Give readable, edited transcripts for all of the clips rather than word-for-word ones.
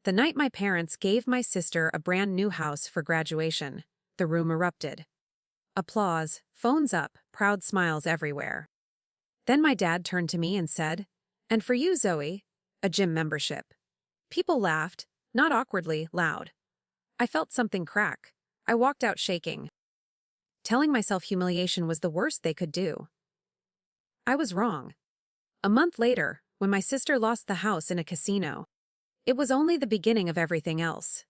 The night my parents gave my sister a brand new house for graduation, the room erupted. Applause, phones up, proud smiles everywhere. Then my dad turned to me and said, "And for you, Zoe, a gym membership." People laughed, not awkwardly, loud. I felt something crack. I walked out shaking, telling myself humiliation was the worst they could do. I was wrong. A month later, when my sister lost the house in a casino, it was only the beginning of everything else.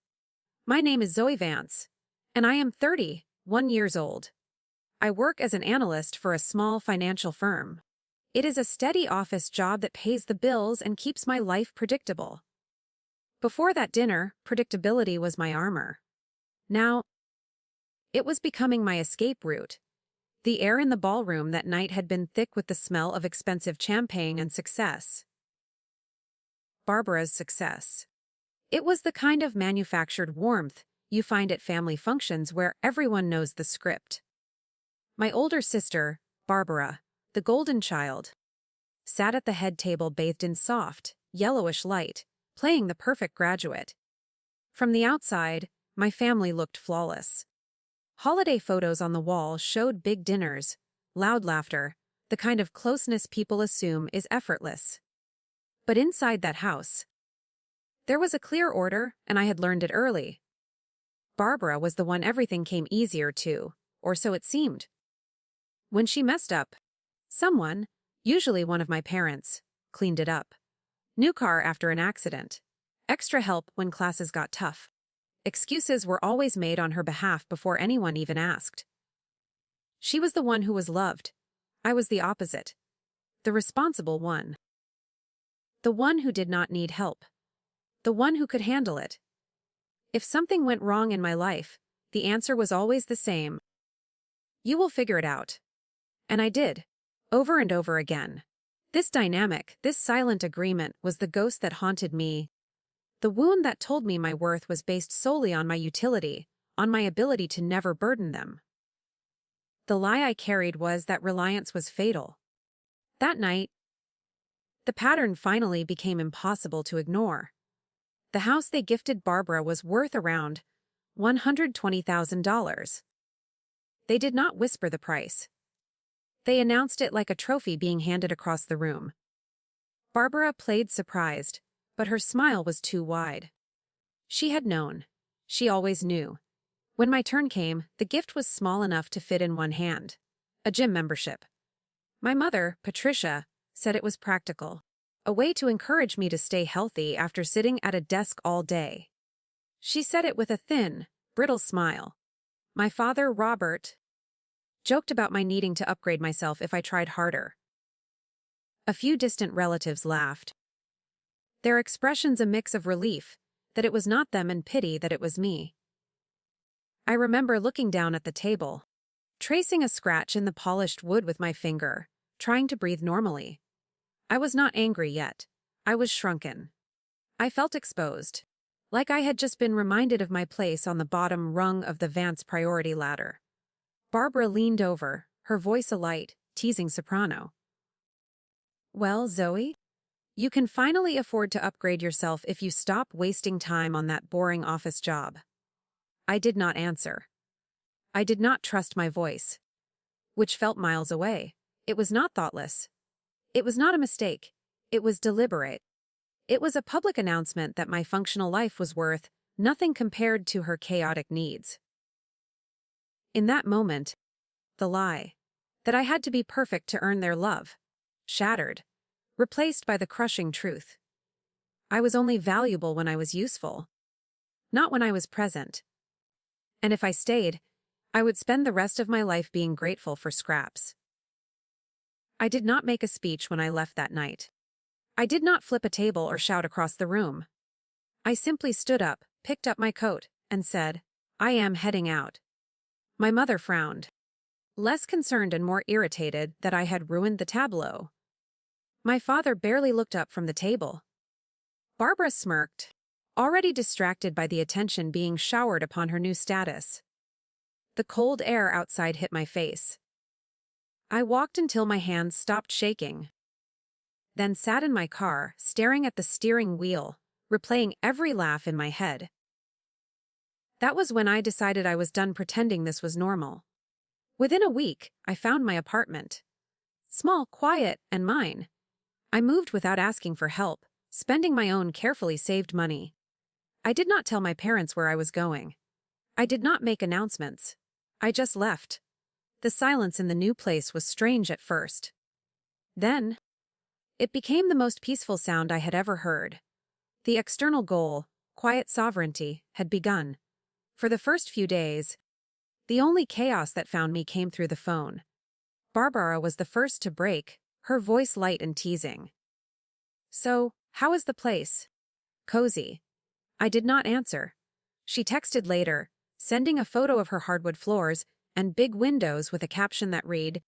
My name is Zoe Vance, and I am 31 years old. I work as an analyst for a small financial firm. It is a steady office job that pays the bills and keeps my life predictable. Before that dinner, predictability was my armor. Now, it was becoming my escape route. The air in the ballroom that night had been thick with the smell of expensive champagne and success. Barbara's success. It was the kind of manufactured warmth you find at family functions where everyone knows the script. My older sister, Barbara, the golden child, sat at the head table bathed in soft, yellowish light, playing the perfect graduate. From the outside, my family looked flawless. Holiday photos on the wall showed big dinners, loud laughter, the kind of closeness people assume is effortless. But inside that house, there was a clear order, and I had learned it early. Barbara was the one everything came easier to, or so it seemed. When she messed up, someone, usually one of my parents, cleaned it up. New car after an accident. Extra help when classes got tough. Excuses were always made on her behalf before anyone even asked. She was the one who was loved. I was the opposite. The responsible one. The one who did not need help. The one who could handle it. If something went wrong in my life, the answer was always the same. You will figure it out. And I did. Over and over again. This dynamic, this silent agreement was the ghost that haunted me. The wound that told me my worth was based solely on my utility, on my ability to never burden them. The lie I carried was that reliance was fatal. That night, the pattern finally became impossible to ignore. The house they gifted Barbara was worth around $120,000. They did not whisper the price. They announced it like a trophy being handed across the room. Barbara played surprised, but her smile was too wide. She had known. She always knew. When my turn came, the gift was small enough to fit in one hand. A gym membership. My mother, Patricia, said it was practical. A way to encourage me to stay healthy after sitting at a desk all day. She said it with a thin, brittle smile. My father, Robert, joked about my needing to upgrade myself if I tried harder. A few distant relatives laughed. Their expressions a mix of relief that it was not them and pity that it was me. I remember looking down at the table, tracing a scratch in the polished wood with my finger, trying to breathe normally. I was not angry yet. I was shrunken. I felt exposed, like I had just been reminded of my place on the bottom rung of the Vance priority ladder. Barbara leaned over, her voice a light, teasing soprano. "Well, Zoe? You can finally afford to upgrade yourself if you stop wasting time on that boring office job." I did not answer. I did not trust my voice, which felt miles away. It was not thoughtless. It was not a mistake. It was deliberate. It was a public announcement that my functional life was worth nothing compared to her chaotic needs. In that moment, the lie, that I had to be perfect to earn their love, shattered, replaced by the crushing truth. I was only valuable when I was useful, not when I was present. And if I stayed, I would spend the rest of my life being grateful for scraps. I did not make a speech when I left that night. I did not flip a table or shout across the room. I simply stood up, picked up my coat, and said, "I am heading out." My mother frowned, less concerned and more irritated that I had ruined the tableau. My father barely looked up from the table. Barbara smirked, already distracted by the attention being showered upon her new status. The cold air outside hit my face. I walked until my hands stopped shaking, then sat in my car, staring at the steering wheel, replaying every laugh in my head. That was when I decided I was done pretending this was normal. Within a week, I found my apartment. Small, quiet, and mine. I moved without asking for help, spending my own carefully saved money. I did not tell my parents where I was going. I did not make announcements. I just left. The silence in the new place was strange at first. Then, it became the most peaceful sound I had ever heard. The external goal, quiet sovereignty, had begun. For the first few days, the only chaos that found me came through the phone. Barbara was the first to break, her voice light and teasing. "So, how is the place?" "Cozy." I did not answer. She texted later, sending a photo of her hardwood floors and big windows with a caption that read,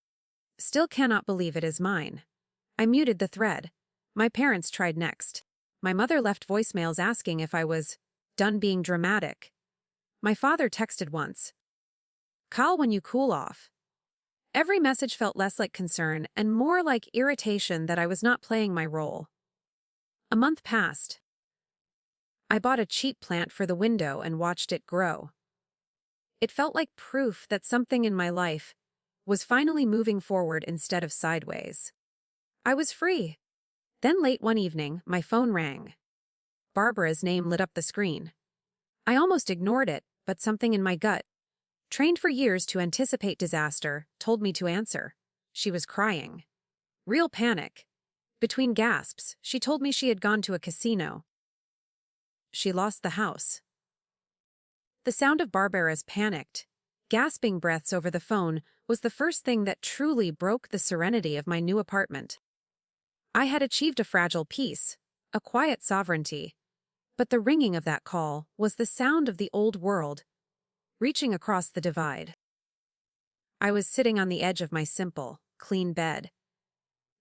"Still cannot believe it is mine." I muted the thread. My parents tried next. My mother left voicemails asking if I was done being dramatic. My father texted once, "Call when you cool off." Every message felt less like concern and more like irritation that I was not playing my role. A month passed. I bought a cheap plant for the window and watched it grow. It felt like proof that something in my life was finally moving forward instead of sideways. I was free. Then late one evening, my phone rang. Barbara's name lit up the screen. I almost ignored it, but something in my gut, trained for years to anticipate disaster, told me to answer. She was crying. Real panic. Between gasps, she told me she had gone to a casino. She lost the house. The sound of Barbara's panicked, gasping breaths over the phone was the first thing that truly broke the serenity of my new apartment. I had achieved a fragile peace, a quiet sovereignty, but the ringing of that call was the sound of the old world, reaching across the divide. I was sitting on the edge of my simple, clean bed.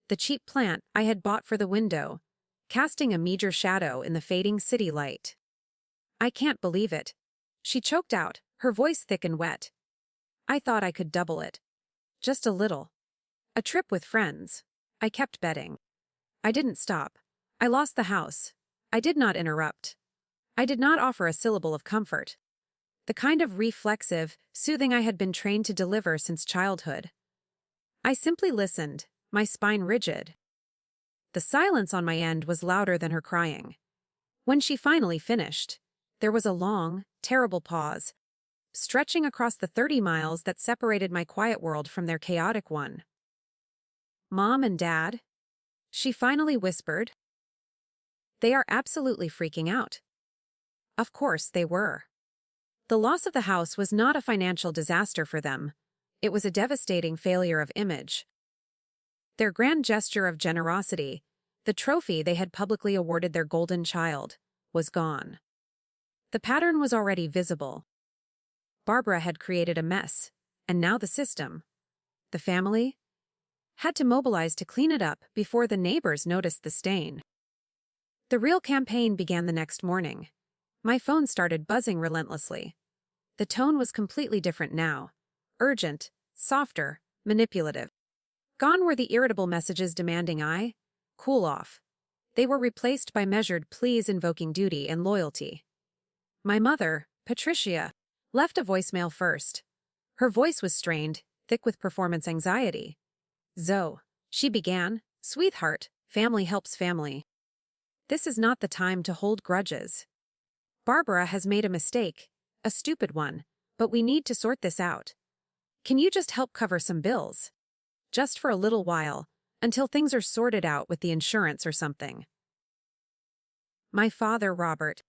The cheap plant I had bought for the window, casting a meager shadow in the fading city light. "I can't believe it," she choked out, her voice thick and wet. "I thought I could double it. Just a little. A trip with friends." I kept betting. I didn't stop. I lost the house. I did not interrupt. I did not offer a syllable of comfort. The kind of reflexive, soothing I had been trained to deliver since childhood. I simply listened, my spine rigid. The silence on my end was louder than her crying. When she finally finished, there was a long, terrible pause, stretching across the 30 miles that separated my quiet world from their chaotic one. "Mom and Dad?" she finally whispered. "They are absolutely freaking out." Of course they were. The loss of the house was not a financial disaster for them. It was a devastating failure of image. Their grand gesture of generosity, the trophy they had publicly awarded their golden child, was gone. The pattern was already visible. Barbara had created a mess, and now the system, the family, had to mobilize to clean it up before the neighbors noticed the stain. The real campaign began the next morning. My phone started buzzing relentlessly. The tone was completely different now. Urgent, softer, manipulative. Gone were the irritable messages demanding I cool off. They were replaced by measured pleas invoking duty and loyalty. My mother, Patricia, left a voicemail first. Her voice was strained, thick with performance anxiety. "Zoe," she began, "sweetheart, family helps family. This is not the time to hold grudges. Barbara has made a mistake, a stupid one, but we need to sort this out. Can you just help cover some bills? Just for a little while, until things are sorted out with the insurance or something." My father, Robert,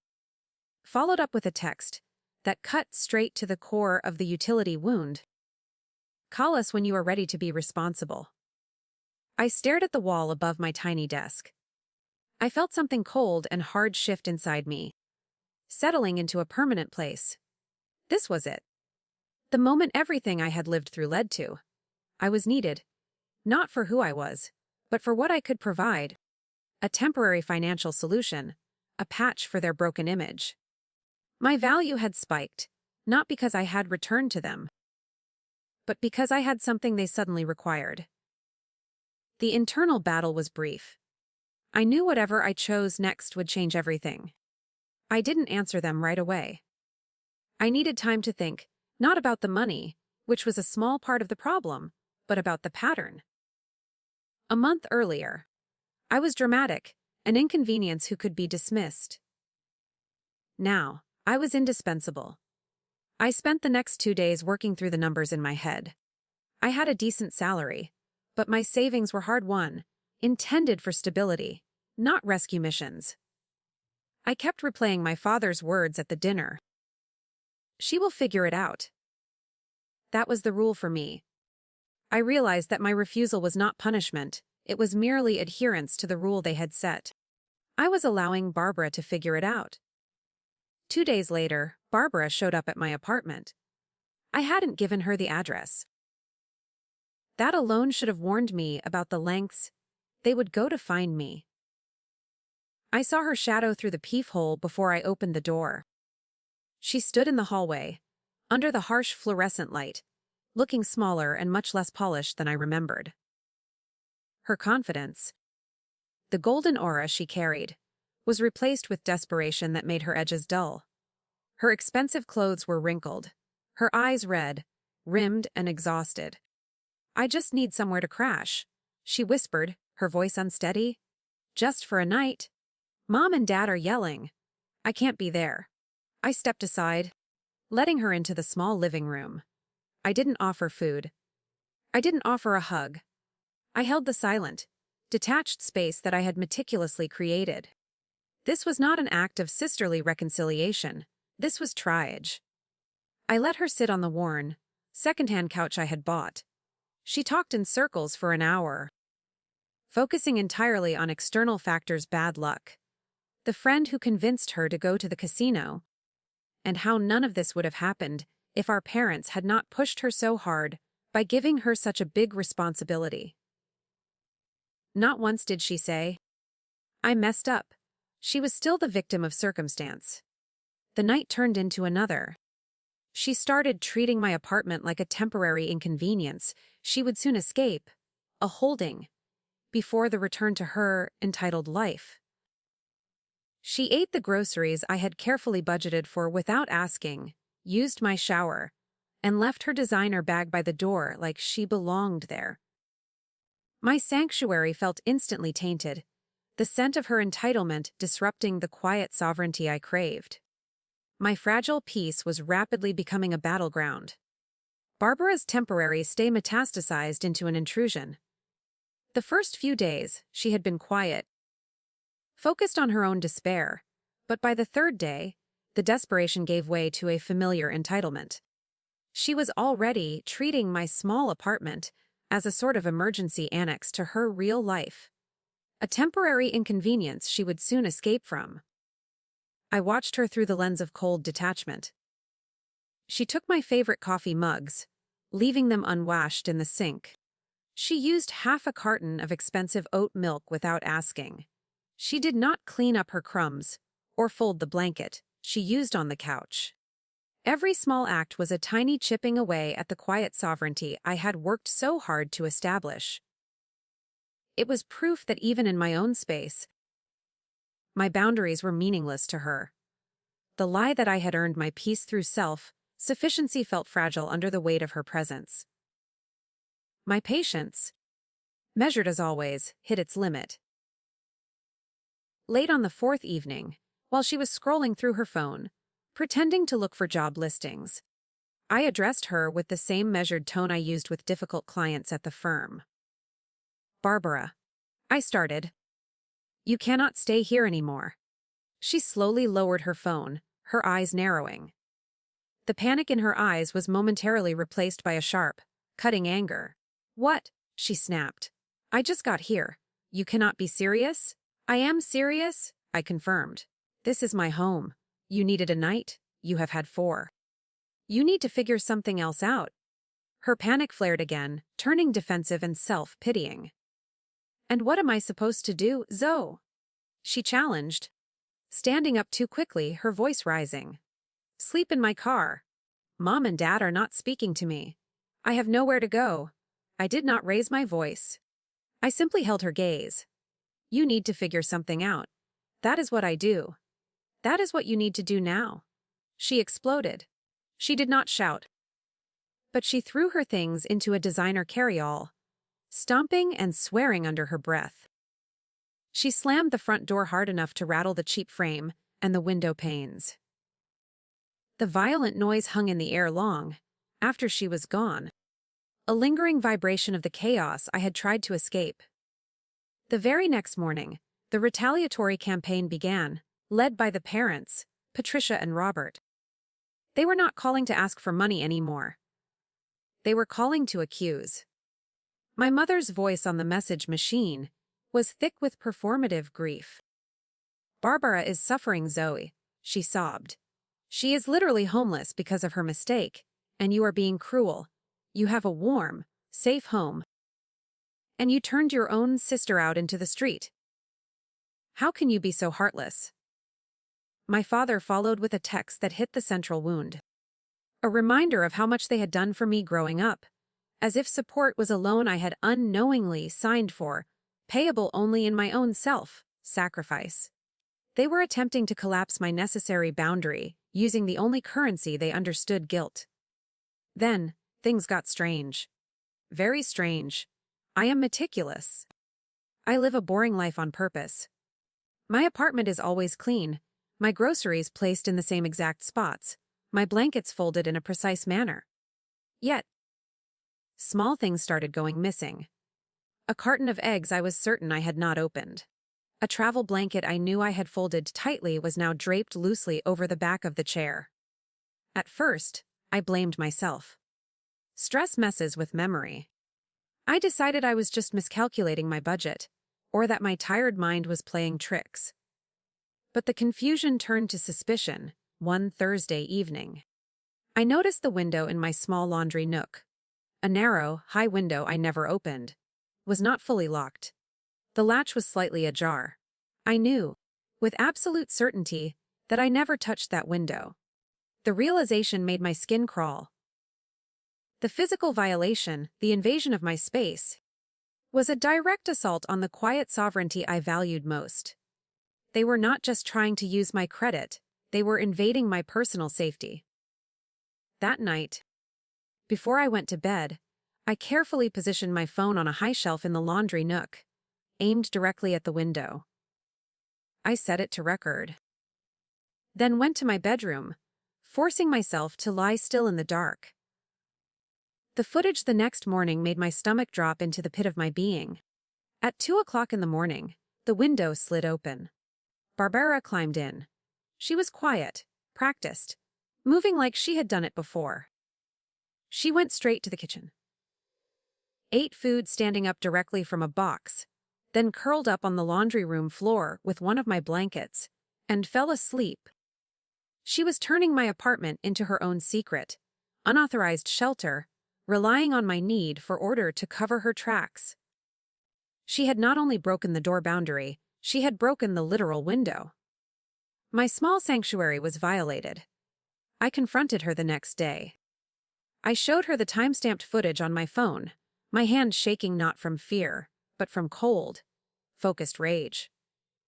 followed up with a text that cut straight to the core of the utility wound. "Call us when you are ready to be responsible." I stared at the wall above my tiny desk. I felt something cold and hard shift inside me, settling into a permanent place. This was it. The moment everything I had lived through led to. I was needed, not for who I was, but for what I could provide. A temporary financial solution, a patch for their broken image. My value had spiked, not because I had returned to them, but because I had something they suddenly required. The internal battle was brief. I knew whatever I chose next would change everything. I didn't answer them right away. I needed time to think, not about the money, which was a small part of the problem, but about the pattern. A month earlier, I was dramatic, an inconvenience who could be dismissed. Now, I was indispensable. I spent the next 2 days working through the numbers in my head. I had a decent salary, but my savings were hard-won, intended for stability, not rescue missions. I kept replaying my father's words at the dinner. She will figure it out. That was the rule for me. I realized that my refusal was not punishment, it was merely adherence to the rule they had set. I was allowing Barbara to figure it out. 2 days later, Barbara showed up at my apartment. I hadn't given her the address. That alone should have warned me about the lengths they would go to find me. I saw her shadow through the peephole before I opened the door. She stood in the hallway, under the harsh fluorescent light, looking smaller and much less polished than I remembered. Her confidence, the golden aura she carried, was replaced with desperation that made her edges dull. Her expensive clothes were wrinkled, her eyes red, rimmed and exhausted. "I just need somewhere to crash," she whispered, her voice unsteady. "Just for a night. Mom and Dad are yelling. I can't be there." I stepped aside, letting her into the small living room. I didn't offer food. I didn't offer a hug. I held the silent, detached space that I had meticulously created. This was not an act of sisterly reconciliation. This was triage. I let her sit on the worn, second-hand couch I had bought. She talked in circles for an hour, focusing entirely on external factors: bad luck, the friend who convinced her to go to the casino, and how none of this would have happened if our parents had not pushed her so hard by giving her such a big responsibility. Not once did she say, "I messed up." She was still the victim of circumstance. The night turned into another. She started treating my apartment like a temporary inconvenience she would soon escape, a holding, before the return to her entitled life. She ate the groceries I had carefully budgeted for without asking, used my shower, and left her designer bag by the door like she belonged there. My sanctuary felt instantly tainted, the scent of her entitlement disrupting the quiet sovereignty I craved. My fragile peace was rapidly becoming a battleground. Barbara's temporary stay metastasized into an intrusion. The first few days, she had been quiet, focused on her own despair, but by the third day, the desperation gave way to a familiar entitlement. She was already treating my small apartment as a sort of emergency annex to her real life, a temporary inconvenience she would soon escape from. I watched her through the lens of cold detachment. She took my favorite coffee mugs, leaving them unwashed in the sink. She used half a carton of expensive oat milk without asking. She did not clean up her crumbs or fold the blanket she used on the couch. Every small act was a tiny chipping away at the quiet sovereignty I had worked so hard to establish. It was proof that even in my own space, my boundaries were meaningless to her. The lie that I had earned my peace through self-sufficiency felt fragile under the weight of her presence. My patience, measured as always, hit its limit. Late on the fourth evening, while she was scrolling through her phone, pretending to look for job listings, I addressed her with the same measured tone I used with difficult clients at the firm. "Barbara," I started, "you cannot stay here anymore." She slowly lowered her phone, her eyes narrowing. The panic in her eyes was momentarily replaced by a sharp, cutting anger. "What?" she snapped. "I just got here. You cannot be serious?" "I am serious," I confirmed. "This is my home. You needed a night, you have had 4. You need to figure something else out." Her panic flared again, turning defensive and self-pitying. "And what am I supposed to do, Zoe?" she challenged, standing up too quickly, her voice rising. "Sleep in my car. Mom and Dad are not speaking to me. I have nowhere to go." I did not raise my voice. I simply held her gaze. "You need to figure something out. That is what I do. That is what you need to do now. She exploded. She did not shout, but she threw her things into a designer carryall, stomping and swearing under her breath. She slammed the front door hard enough to rattle the cheap frame and the window panes. The violent noise hung in the air long after she was gone, a lingering vibration of the chaos I had tried to escape. The very next morning, the retaliatory campaign began, led by the parents, Patricia and Robert. They were not calling to ask for money anymore. They were calling to accuse. My mother's voice on the message machine was thick with performative grief. "Barbara is suffering, Zoe," she sobbed. "She is literally homeless because of her mistake, and you are being cruel. You have a warm, safe home, and you turned your own sister out into the street. How can you be so heartless?" My father followed with a text that hit the central wound. A reminder of how much they had done for me growing up, as if support was a loan I had unknowingly signed for, payable only in my own self-sacrifice. They were attempting to collapse my necessary boundary, using the only currency they understood: guilt. Then, things got strange. Very strange. I am meticulous. I live a boring life on purpose. My apartment is always clean, my groceries placed in the same exact spots, my blankets folded in a precise manner. Yet, small things started going missing. A carton of eggs I was certain I had not opened. A travel blanket I knew I had folded tightly was now draped loosely over the back of the chair. At first, I blamed myself. Stress messes with memory. I decided I was just miscalculating my budget, or that my tired mind was playing tricks. But the confusion turned to suspicion one Thursday evening. I noticed the window in my small laundry nook, a narrow, high window I never opened, was not fully locked. The latch was slightly ajar. I knew, with absolute certainty, that I never touched that window. The realization made my skin crawl. The physical violation, the invasion of my space, was a direct assault on the quiet sovereignty I valued most. They were not just trying to use my credit, they were invading my personal safety. That night, before I went to bed, I carefully positioned my phone on a high shelf in the laundry nook, aimed directly at the window. I set it to record. Then went to my bedroom, forcing myself to lie still in the dark. The footage the next morning made my stomach drop into the pit of my being. At 2 o'clock in the morning, the window slid open. Barbara climbed in. She was quiet, practiced, moving like she had done it before. She went straight to the kitchen, ate food standing up directly from a box, then curled up on the laundry room floor with one of my blankets, and fell asleep. She was turning my apartment into her own secret, unauthorized shelter, relying on my need for order to cover her tracks. She had not only broken the door boundary, she had broken the literal window. My small sanctuary was violated. I confronted her the next day. I showed her the time-stamped footage on my phone, my hand shaking not from fear, but from cold, focused rage.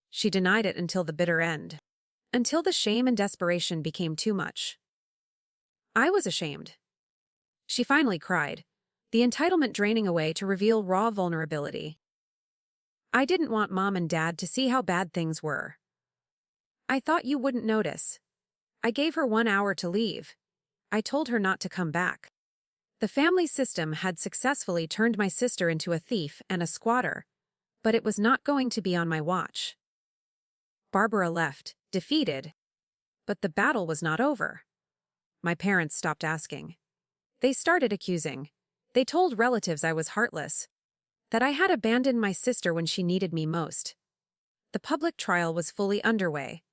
She denied it until the bitter end, until the shame and desperation became too much. I was ashamed. She finally cried, the entitlement draining away to reveal raw vulnerability. I didn't want Mom and Dad to see how bad things were. I thought you wouldn't notice. I gave her 1 hour to leave. I told her not to come back. The family system had successfully turned my sister into a thief and a squatter, but it was not going to be on my watch. Barbara left, defeated. But the battle was not over. My parents stopped asking. They started accusing. They told relatives I was heartless, that I had abandoned my sister when she needed me most. The public trial was fully underway.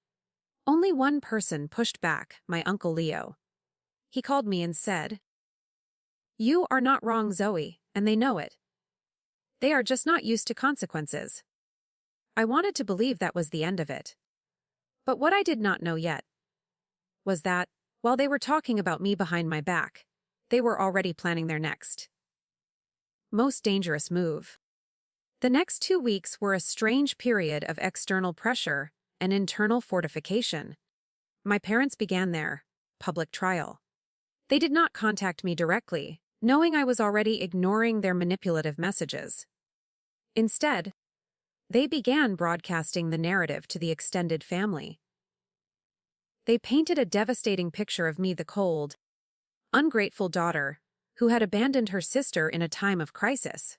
Only one person pushed back, my Uncle Leo. He called me and said, "You are not wrong, Zoe, and they know it. They are just not used to consequences." I wanted to believe that was the end of it. But what I did not know yet was that, while they were talking about me behind my back, they were already planning their next, most dangerous move. The next 2 weeks were a strange period of external pressure and internal fortification. My parents began their public trial. They did not contact me directly, knowing I was already ignoring their manipulative messages. Instead, they began broadcasting the narrative to the extended family. They painted a devastating picture of me, the cold, ungrateful daughter who had abandoned her sister in a time of crisis.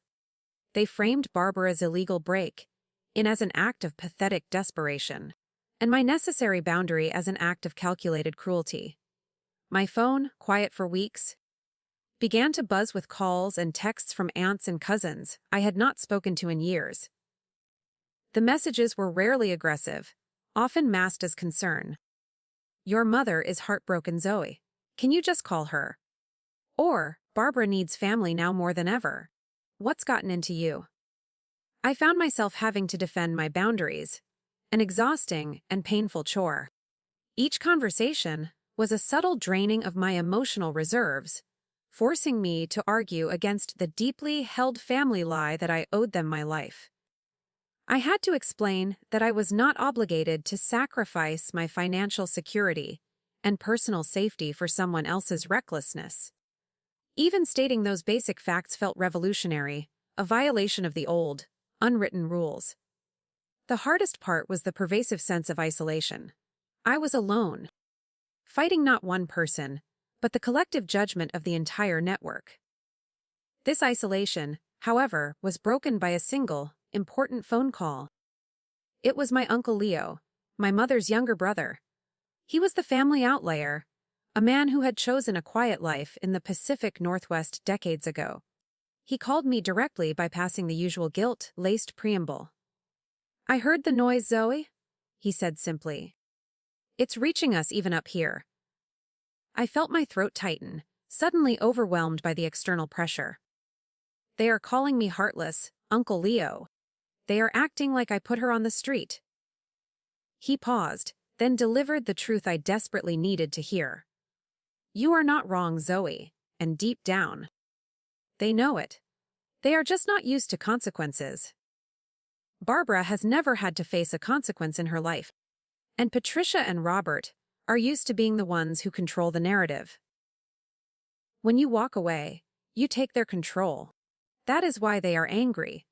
They framed Barbara's illegal break in as an act of pathetic desperation, and my necessary boundary as an act of calculated cruelty. My phone, quiet for weeks, began to buzz with calls and texts from aunts and cousins I had not spoken to in years. The messages were rarely aggressive, often masked as concern. "Your mother is heartbroken, Zoe. Can you just call her?" Or, "Barbara needs family now more than ever. What's gotten into you?" I found myself having to defend my boundaries, an exhausting and painful chore. Each conversation was a subtle draining of my emotional reserves, forcing me to argue against the deeply held family lie that I owed them my life. I had to explain that I was not obligated to sacrifice my financial security and personal safety for someone else's recklessness. Even stating those basic facts felt revolutionary, a violation of the old, unwritten rules. The hardest part was the pervasive sense of isolation. I was alone, fighting not one person, but the collective judgment of the entire network. This isolation, however, was broken by a single, important phone call. It was my Uncle Leo, my mother's younger brother. He was the family outlier, a man who had chosen a quiet life in the Pacific Northwest decades ago. He called me directly, bypassing the usual guilt-laced preamble. "I heard the noise, Zoe," he said simply. "It's reaching us even up here." I felt my throat tighten, suddenly overwhelmed by the external pressure. "They are calling me heartless, Uncle Leo. They are acting like I put her on the street." He paused, then delivered the truth I desperately needed to hear. "You are not wrong, Zoe, and deep down, they know it. They are just not used to consequences. Barbara has never had to face a consequence in her life, and Patricia and Robert are used to being the ones who control the narrative. When you walk away, you take their control. That is why they are angry."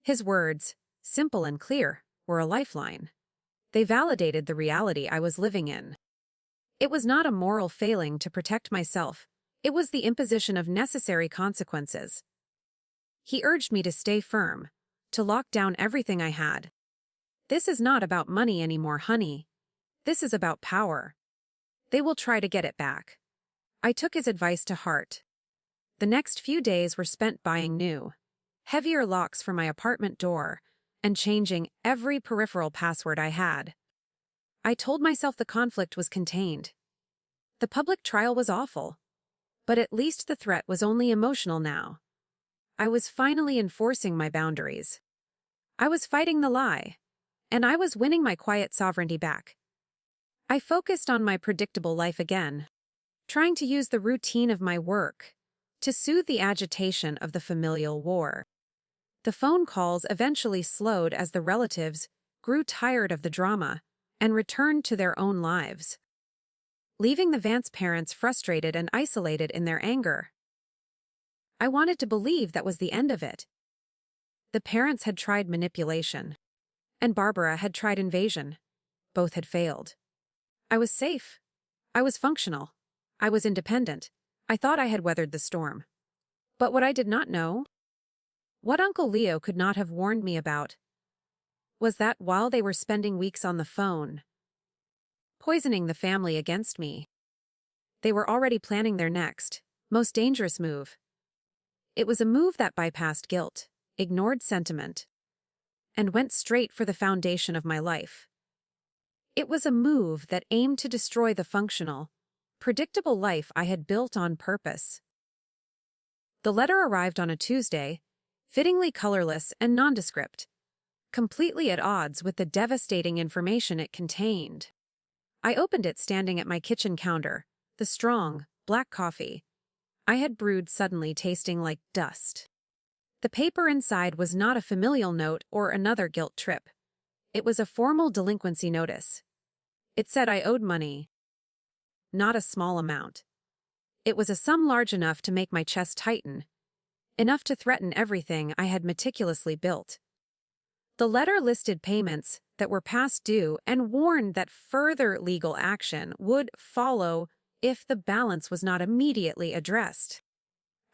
His words, simple and clear, were a lifeline. They validated the reality I was living in. It was not a moral failing to protect myself. It was the imposition of necessary consequences. He urged me to stay firm, to lock down everything I had. "This is not about money anymore, honey. This is about power. They will try to get it back." I took his advice to heart. The next few days were spent buying new, heavier locks for my apartment door and changing every peripheral password I had. I told myself the conflict was contained. The public trial was awful, but at least the threat was only emotional now. I was finally enforcing my boundaries. I was fighting the lie, and I was winning my quiet sovereignty back. I focused on my predictable life again, trying to use the routine of my work to soothe the agitation of the familial war. The phone calls eventually slowed as the relatives grew tired of the drama and returned to their own lives, leaving the Vance parents frustrated and isolated in their anger. I wanted to believe that was the end of it. The parents had tried manipulation, and Barbara had tried invasion. Both had failed. I was safe. I was functional. I was independent. I thought I had weathered the storm. But what I did not know, what Uncle Leo could not have warned me about, was that while they were spending weeks on the phone, poisoning the family against me, they were already planning their next, most dangerous move. It was a move that bypassed guilt, ignored sentiment, and went straight for the foundation of my life. It was a move that aimed to destroy the functional, predictable life I had built on purpose. The letter arrived on a Tuesday, fittingly colorless and nondescript, completely at odds with the devastating information it contained. I opened it standing at my kitchen counter, the strong, black coffee I had brewed suddenly tasting like dust. The paper inside was not a familial note or another guilt trip. It was a formal delinquency notice. It said I owed money, not a small amount. It was a sum large enough to make my chest tighten, enough to threaten everything I had meticulously built. The letter listed payments that were past due and warned that further legal action would follow if the balance was not immediately addressed.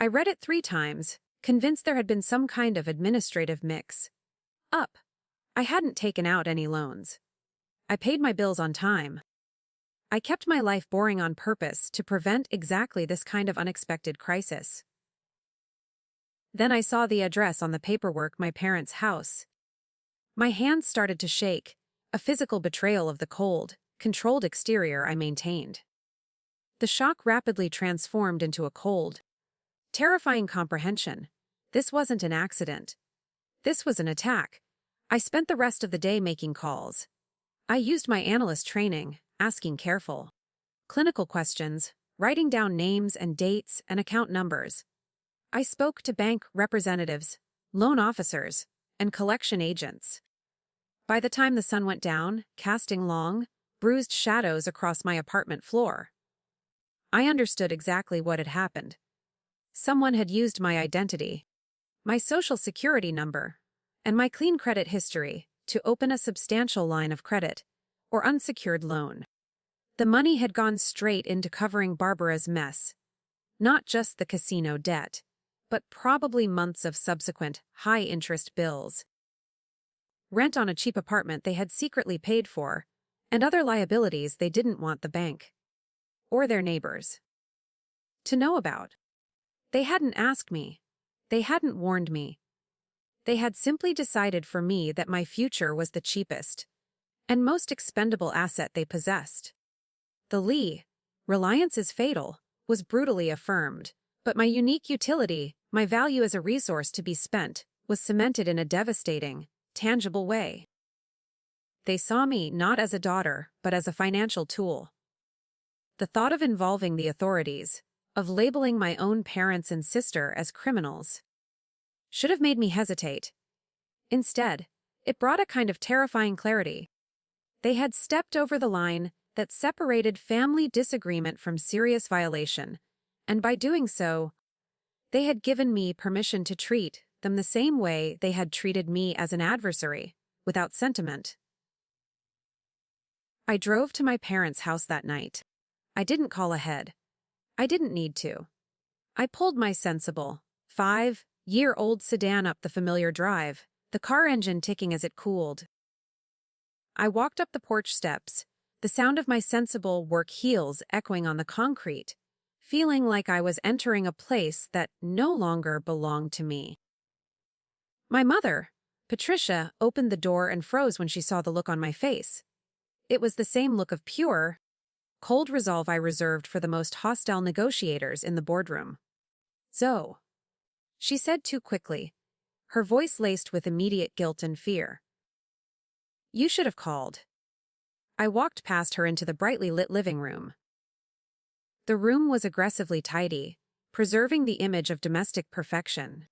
I read it 3 times, convinced there had been some kind of administrative mix-up. I hadn't taken out any loans. I paid my bills on time. I kept my life boring on purpose to prevent exactly this kind of unexpected crisis. Then I saw the address on the paperwork, my parents' house. My hands started to shake, a physical betrayal of the cold, controlled exterior I maintained. The shock rapidly transformed into a cold, terrifying comprehension. This wasn't an accident. This was an attack. I spent the rest of the day making calls. I used my analyst training, asking careful, clinical questions, writing down names and dates and account numbers. I spoke to bank representatives, loan officers, and collection agents. By the time the sun went down, casting long, bruised shadows across my apartment floor, I understood exactly what had happened. Someone had used my identity, my social security number, and my clean credit history to open a substantial line of credit or unsecured loan. The money had gone straight into covering Barbara's mess, not just the casino debt, but probably months of subsequent high-interest bills, rent on a cheap apartment they had secretly paid for, and other liabilities they didn't want the bank or their neighbors to know about. They hadn't asked me. They hadn't warned me. They had simply decided for me that my future was the cheapest and most expendable asset they possessed. The reliance is fatal, was brutally affirmed, but my unique utility, my value as a resource to be spent, was cemented in a devastating, tangible way. They saw me not as a daughter, but as a financial tool. The thought of involving the authorities, of labeling my own parents and sister as criminals, should have made me hesitate. Instead, it brought a kind of terrifying clarity. They had stepped over the line that separated family disagreement from serious violation, and by doing so, they had given me permission to treat them the same way they had treated me as an adversary, without sentiment. I drove to my parents' house that night. I didn't call ahead. I didn't need to. I pulled my sensible, 5-year-old sedan up the familiar drive, the car engine ticking as it cooled. I walked up the porch steps, the sound of my sensible work heels echoing on the concrete, feeling like I was entering a place that no longer belonged to me. My mother, Patricia, opened the door and froze when she saw the look on my face. It was the same look of pure, cold resolve I reserved for the most hostile negotiators in the boardroom. "Zoe," she said too quickly, her voice laced with immediate guilt and fear. "You should have called." I walked past her into the brightly lit living room. The room was aggressively tidy, preserving the image of domestic perfection.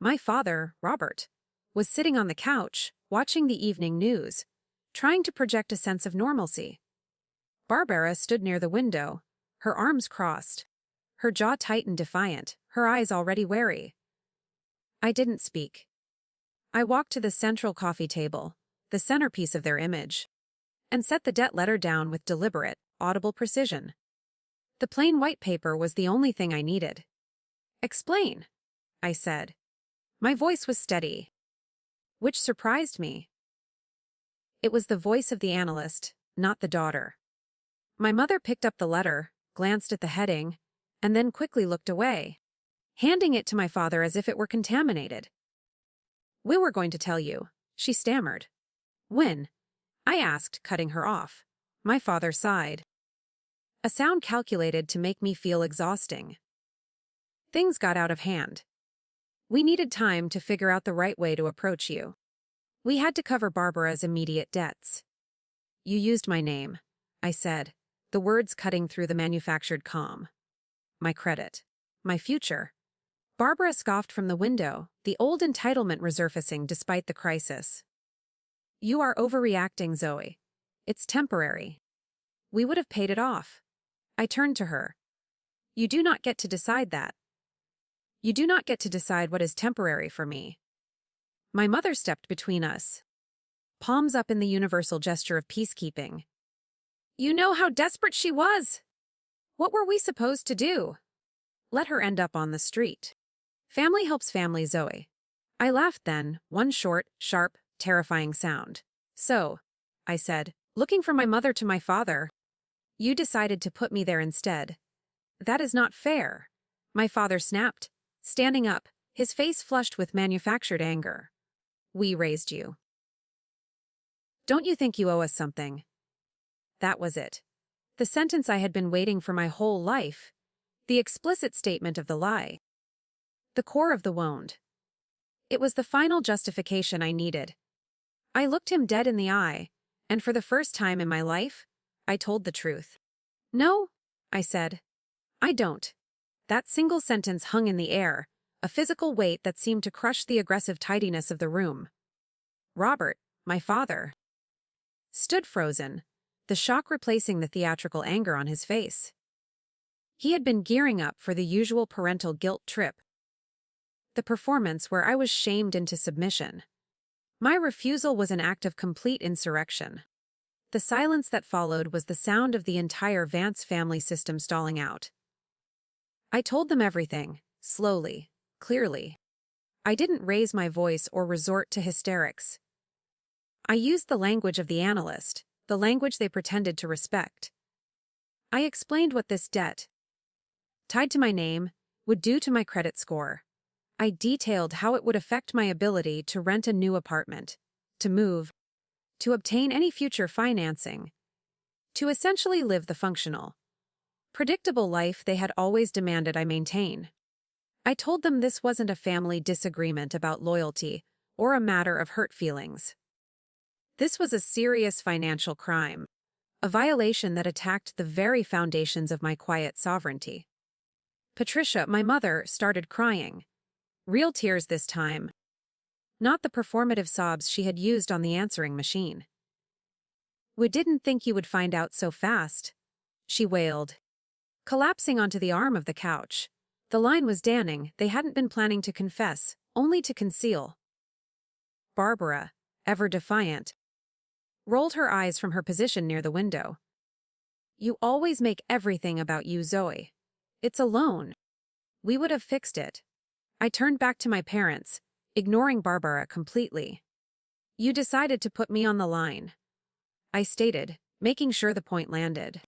My father, Robert, was sitting on the couch, watching the evening news, trying to project a sense of normalcy. Barbara stood near the window, her arms crossed, her jaw tight and defiant, her eyes already wary. I didn't speak. I walked to the central coffee table, the centerpiece of their image, and set the debt letter down with deliberate, audible precision. The plain white paper was the only thing I needed. "Explain," I said. My voice was steady, which surprised me. It was the voice of the analyst, not the daughter. My mother picked up the letter, glanced at the heading, and then quickly looked away, handing it to my father as if it were contaminated. "We were going to tell you," she stammered. "When?" I asked, cutting her off. My father sighed. A sound calculated to make me feel exhausting. "Things got out of hand. We needed time to figure out the right way to approach you. We had to cover Barbara's immediate debts." "You used my name," I said, the words cutting through the manufactured calm. "My credit. My future." Barbara scoffed from the window, the old entitlement resurfacing despite the crisis. "You are overreacting, Zoe. It's temporary. We would have paid it off. I turned to her. You do not get to decide that. You do not get to decide what is temporary for me. My mother stepped between us. Palms up in the universal gesture of peacekeeping. You know how desperate she was. What were we supposed to do? Let her end up on the street. Family helps family, Zoe. I laughed then, one short, sharp, terrifying sound. So, I said, looking from my mother to my father. You decided to put me there instead. That is not fair. My father snapped, standing up, his face flushed with manufactured anger. We raised you. Don't you think you owe us something? That was it. The sentence I had been waiting for my whole life. The explicit statement of the lie. The core of the wound. It was the final justification I needed. I looked him dead in the eye, and for the first time in my life, I told the truth. No, I said. I don't. That single sentence hung in the air, a physical weight that seemed to crush the aggressive tidiness of the room. Robert, my father, stood frozen, the shock replacing the theatrical anger on his face. He had been gearing up for the usual parental guilt trip. The performance where I was shamed into submission. My refusal was an act of complete insurrection. The silence that followed was the sound of the entire Vance family system stalling out. I told them everything, slowly, clearly. I didn't raise my voice or resort to hysterics. I used the language of the analyst, the language they pretended to respect. I explained what this debt, tied to my name, would do to my credit score. I detailed how it would affect my ability to rent a new apartment, to move, to obtain any future financing, to essentially live the functional, predictable life they had always demanded I maintain. I told them this wasn't a family disagreement about loyalty or a matter of hurt feelings. This was a serious financial crime, a violation that attacked the very foundations of my quiet sovereignty. Patricia, my mother, started crying. Real tears this time. Not the performative sobs she had used on the answering machine. We didn't think you would find out so fast, she wailed, collapsing onto the arm of the couch. The line was damning. They hadn't been planning to confess, only to conceal. Barbara, ever defiant, rolled her eyes from her position near the window. You always make everything about you, Zoe. It's a loan. We would have fixed it. I turned back to my parents, ignoring Barbara completely. You decided to put me on the line, I stated, making sure the point landed.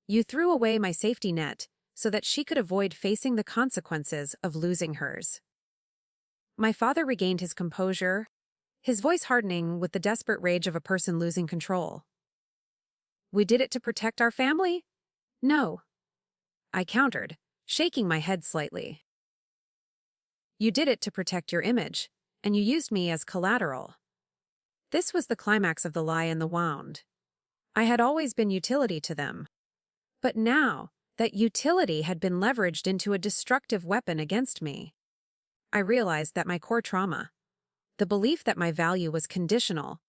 You threw away my safety net so that she could avoid facing the consequences of losing hers. My father regained his composure, his voice hardening with the desperate rage of a person losing control. We did it to protect our family? No, I countered, shaking my head slightly. You did it to protect your image, and you used me as collateral. This was the climax of the lie and the wound. I had always been utility to them. But now, that utility had been leveraged into a destructive weapon against me. I realized that my core trauma, the belief that my value was conditional,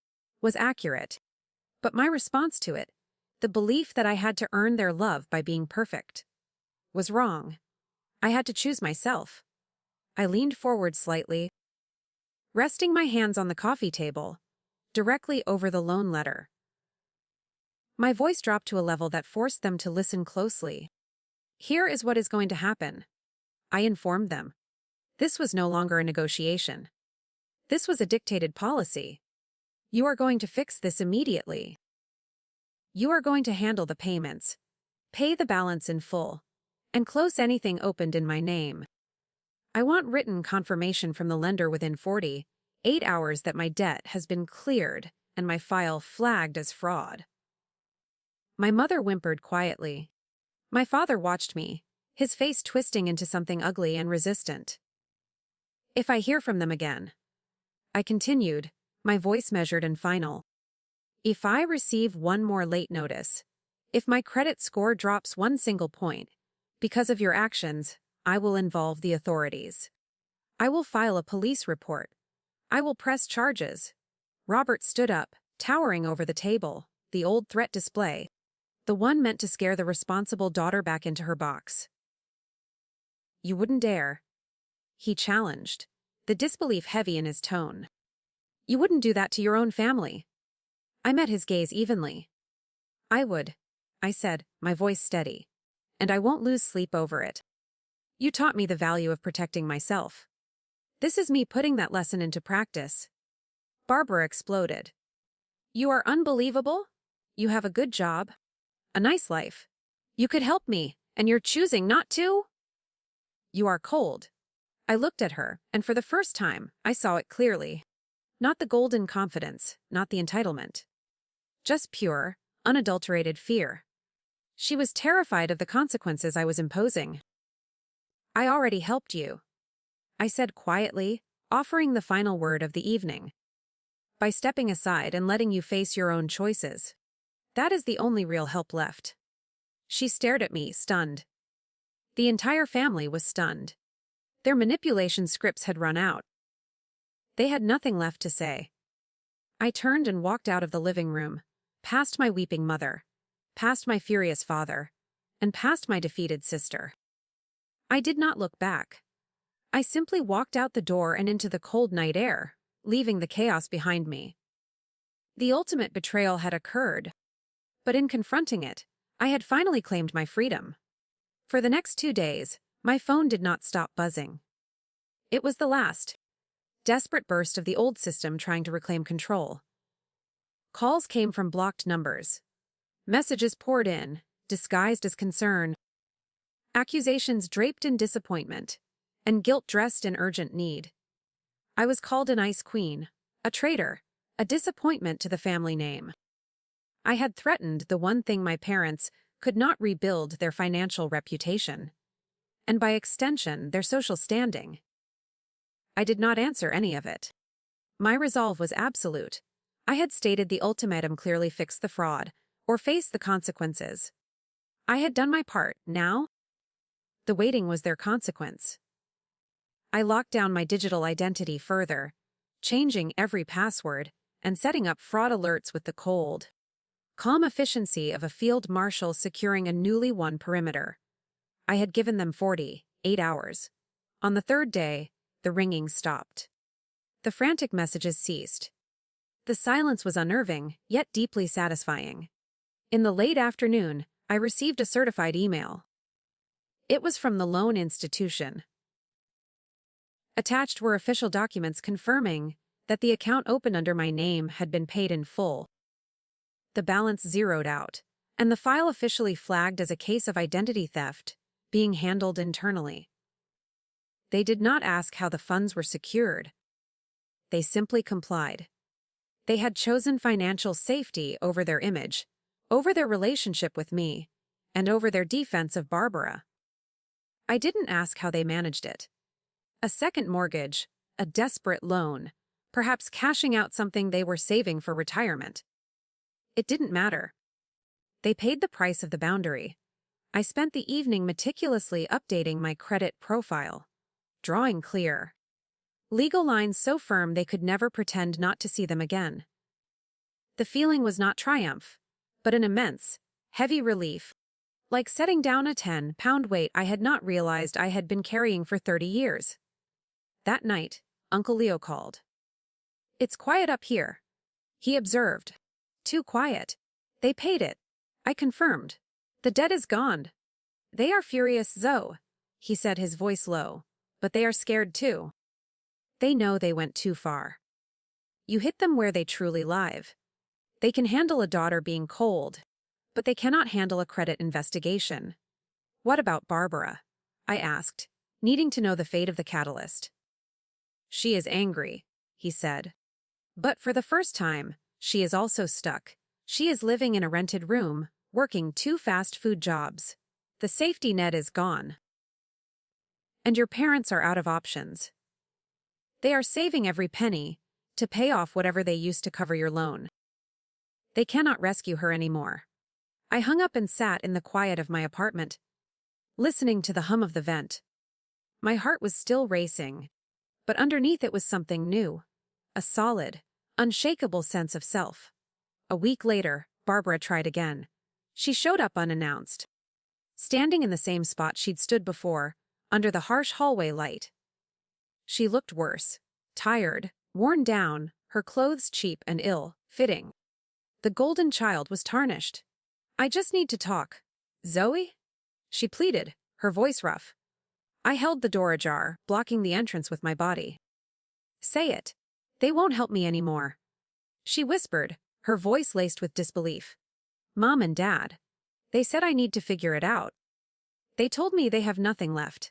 was accurate. But my response to it, the belief that I had to earn their love by being perfect, was wrong. I had to choose myself. I leaned forward slightly, resting my hands on the coffee table, directly over the loan letter. My voice dropped to a level that forced them to listen closely. Here is what is going to happen, I informed them. This was no longer a negotiation. This was a dictated policy. You are going to fix this immediately. You are going to handle the payments, pay the balance in full, and close anything opened in my name. I want written confirmation from the lender within 48 hours that my debt has been cleared and my file flagged as fraud. My mother whimpered quietly. My father watched me, his face twisting into something ugly and resistant. If I hear from them again, I continued, my voice measured and final. If I receive one more late notice, if my credit score drops one single point, because of your actions, I will involve the authorities. I will file a police report. I will press charges. Robert stood up, towering over the table, the old threat display. the one meant to scare the responsible daughter back into her box. "You wouldn't dare," he challenged, the disbelief heavy in his tone. "You wouldn't do that to your own family." I met his gaze evenly. "I would," I said, my voice steady. "And I won't lose sleep over it. You taught me the value of protecting myself. This is me putting that lesson into practice." Barbara exploded. "You are unbelievable. You have a good job. A nice life. You could help me, and you're choosing not to?" "You are cold." I looked at her, and for the first time, I saw it clearly. Not the golden confidence, not the entitlement. Just pure, unadulterated fear. She was terrified of the consequences I was imposing. "I already helped you," I said quietly, offering the final word of the evening. "By stepping aside and letting you face your own choices. That is the only real help left." She stared at me, stunned. The entire family was stunned. Their manipulation scripts had run out. They had nothing left to say. I turned and walked out of the living room, past my weeping mother, past my furious father, and past my defeated sister. I did not look back. I simply walked out the door and into the cold night air, leaving the chaos behind me. The ultimate betrayal had occurred, but in confronting it, I had finally claimed my freedom. For the next 2 days, my phone did not stop buzzing. It was the last, desperate burst of the old system trying to reclaim control. Calls came from blocked numbers. Messages poured in, disguised as concern. Accusations draped in disappointment, and guilt dressed in urgent need. I was called an ice queen, a traitor, a disappointment to the family name. I had threatened the one thing my parents could not rebuild: their financial reputation, and by extension, their social standing. I did not answer any of it. My resolve was absolute. I had stated the ultimatum clearly: fix the fraud, or face the consequences. I had done my part. Now, the waiting was their consequence. I locked down my digital identity further, changing every password and setting up fraud alerts with the cold, calm efficiency of a field marshal securing a newly won perimeter. I had given them 48 hours. On the third day, the ringing stopped. The frantic messages ceased. The silence was unnerving, yet deeply satisfying. In the late afternoon, I received a certified email. It was from the loan institution. Attached were official documents confirming that the account opened under my name had been paid in full. The balance zeroed out, and the file officially flagged as a case of identity theft, being handled internally. They did not ask how the funds were secured. They simply complied. They had chosen financial safety over their image, over their relationship with me, and over their defense of Barbara. I didn't ask how they managed it. A second mortgage, a desperate loan, perhaps cashing out something they were saving for retirement. It didn't matter. They paid the price of the boundary. I spent the evening meticulously updating my credit profile, drawing clear legal lines so firm they could never pretend not to see them again. The feeling was not triumph, but an immense, heavy relief, like setting down a 10-pound weight I had not realized I had been carrying for 30 years. That night, Uncle Leo called. "It's quiet up here," he observed. "Too quiet." "They paid it," I confirmed. "The debt is gone." "They are furious, Zoe," he said, his voice low, "but they are scared too. They know they went too far. You hit them where they truly live. They can handle a daughter being cold, but they cannot handle a credit investigation." "What about Barbara?" I asked, needing to know the fate of the catalyst. "She is angry," he said. "But for the first time, she is also stuck. She is living in a rented room, working 2 fast food jobs. The safety net is gone. And your parents are out of options. They are saving every penny to pay off whatever they used to cover your loan. They cannot rescue her anymore." I hung up and sat in the quiet of my apartment, listening to the hum of the vent. My heart was still racing, but underneath it was something new, a solid, unshakable sense of self. A week later, Barbara tried again. She showed up unannounced, standing in the same spot she'd stood before, under the harsh hallway light. She looked worse, tired, worn down, her clothes cheap and ill-fitting. The golden child was tarnished. "I just need to talk. Zoe?" she pleaded, her voice rough. I held the door ajar, blocking the entrance with my body. "Say it. They won't help me anymore," she whispered, her voice laced with disbelief. "Mom and Dad. They said I need to figure it out. They told me they have nothing left."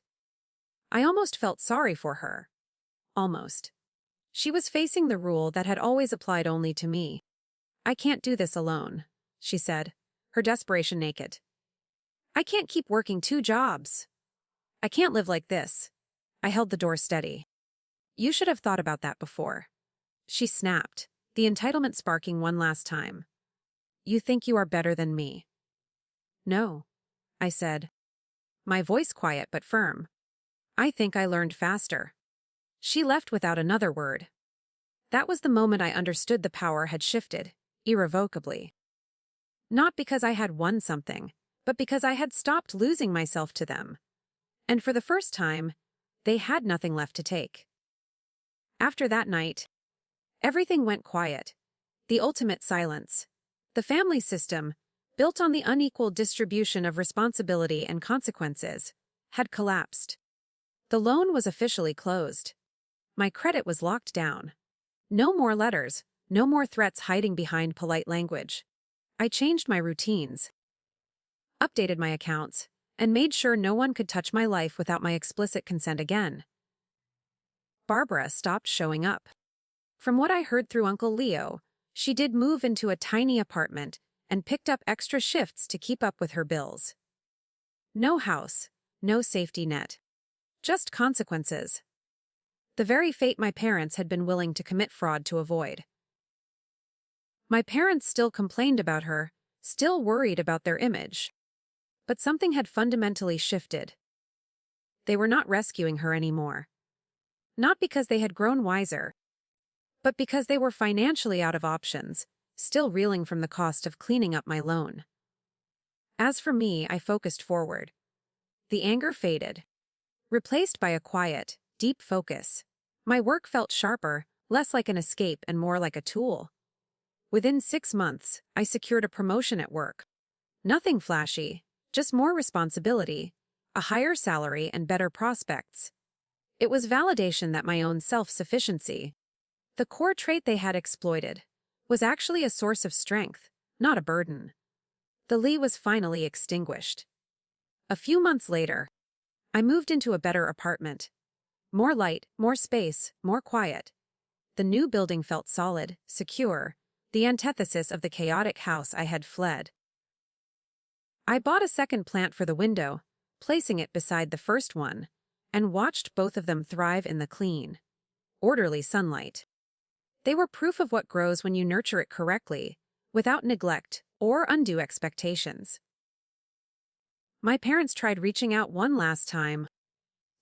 I almost felt sorry for her. Almost. She was facing the rule that had always applied only to me. "I can't do this alone," she said, her desperation naked. "I can't keep working 2 jobs. I can't live like this." I held the door steady. "You should have thought about that before," she snapped, the entitlement sparking one last time. "You think you are better than me." "No," I said, my voice quiet but firm. "I think I learned faster." She left without another word. That was the moment I understood the power had shifted, irrevocably. Not because I had won something, but because I had stopped losing myself to them. And for the first time, they had nothing left to take. After that night, everything went quiet. The ultimate silence. The family system, built on the unequal distribution of responsibility and consequences, had collapsed. The loan was officially closed. My credit was locked down. No more letters, no more threats hiding behind polite language. I changed my routines, updated my accounts, and made sure no one could touch my life without my explicit consent again. Barbara stopped showing up. From what I heard through Uncle Leo, she did move into a tiny apartment and picked up extra shifts to keep up with her bills. No house, no safety net. Just consequences. The very fate my parents had been willing to commit fraud to avoid. My parents still complained about her, still worried about their image. But something had fundamentally shifted. They were not rescuing her anymore. Not because they had grown wiser, but because they were financially out of options, still reeling from the cost of cleaning up my loan. As for me, I focused forward. The anger faded, replaced by a quiet, deep focus. My work felt sharper, less like an escape and more like a tool. Within 6 months, I secured a promotion at work. Nothing flashy, just more responsibility, a higher salary and better prospects. It was validation that my own self-sufficiency, the core trait they had exploited, was actually a source of strength, not a burden. The Lee was finally extinguished. A few months later, I moved into a better apartment. More light, more space, more quiet. The new building felt solid, secure, the antithesis of the chaotic house I had fled. I bought a second plant for the window, placing it beside the first one, and watched both of them thrive in the clean, orderly sunlight. They were proof of what grows when you nurture it correctly, without neglect or undue expectations. My parents tried reaching out one last time,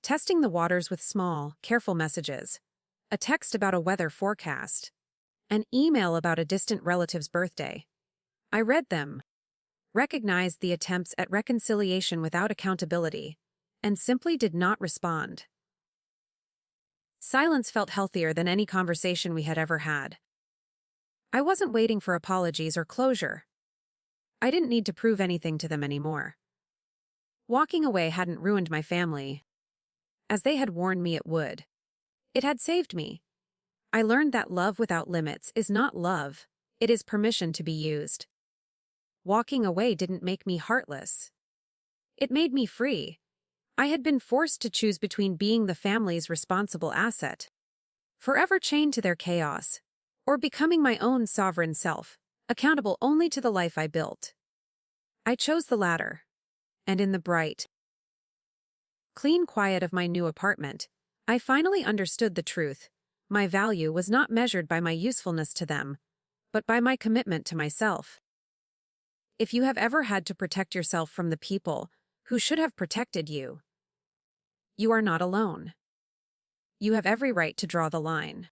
testing the waters with small, careful messages, a text about a weather forecast, an email about a distant relative's birthday. I read them, recognized the attempts at reconciliation without accountability, and simply did not respond. Silence felt healthier than any conversation we had ever had. I wasn't waiting for apologies or closure. I didn't need to prove anything to them anymore. Walking away hadn't ruined my family, as they had warned me it would. It had saved me. I learned that love without limits is not love, it is permission to be used. Walking away didn't make me heartless. It made me free. I had been forced to choose between being the family's responsible asset, forever chained to their chaos, or becoming my own sovereign self, accountable only to the life I built. I chose the latter, and in the bright, clean quiet of my new apartment, I finally understood the truth. My value was not measured by my usefulness to them, but by my commitment to myself. If you have ever had to protect yourself from the people who should have protected you, you are not alone. You have every right to draw the line.